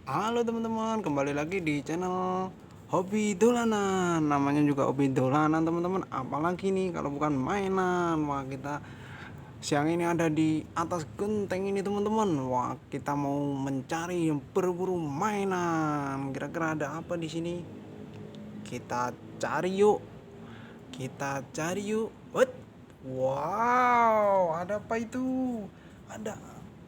Halo teman-teman, kembali lagi di channel Hobi Dolanan. Namanya juga Hobi Dolanan teman-teman. Apalagi nih kalau bukan mainan. Wah, kita siang ini ada di atas genteng ini teman-teman. Wah, kita mau mencari yang berburu mainan. Kira-kira ada apa di sini? Kita cari yuk. Kita cari yuk. What? Wow, ada apa itu? Ada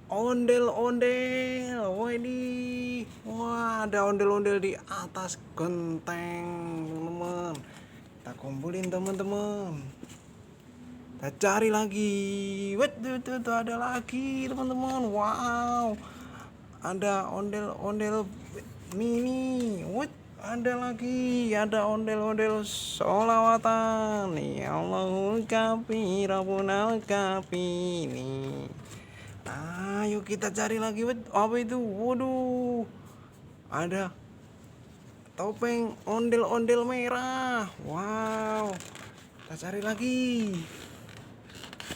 ondel-ondel. Wah ini, wah ada ondel-ondel di atas genteng, teman-teman. Kita kumpulin teman-teman. Kita cari lagi. Wait, tuh, ada lagi teman-teman. Wow, ada ondel-ondel mini. What? Ada lagi, ada ondel-ondel solawatan. Ya Allahul kafi, Rabbunal kafi ini. Ayo kita cari lagi. Apa itu? Waduh, ada topeng ondel-ondel merah. Wow, kita cari lagi.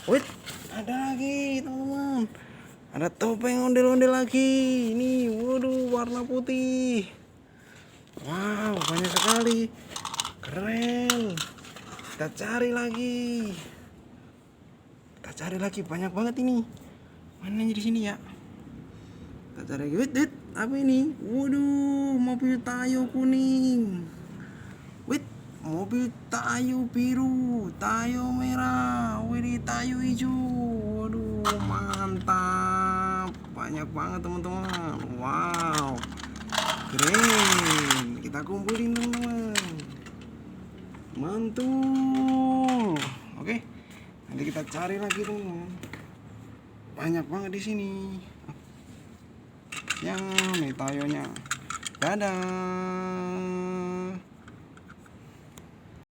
Wait, ada lagi teman-teman. Ada topeng ondel-ondel lagi. Ini, waduh, warna putih. Wow, banyak sekali. Keren. Kita cari lagi. Kita cari lagi, banyak banget ini. Mana di sini ya? Kita cari lagi. Apa ini? Waduh, mobil Tayo kuning. Wait, mobil Tayo biru, Tayo merah, wih, Tayo hijau. Waduh, mantap. Banyak banget teman-teman. Wow, keren. Kita kumpulin teman-teman. Mantul. Oke, nanti kita cari lagi teman-teman. Banyak banget di sini. Yang nih tayonya. Dadah.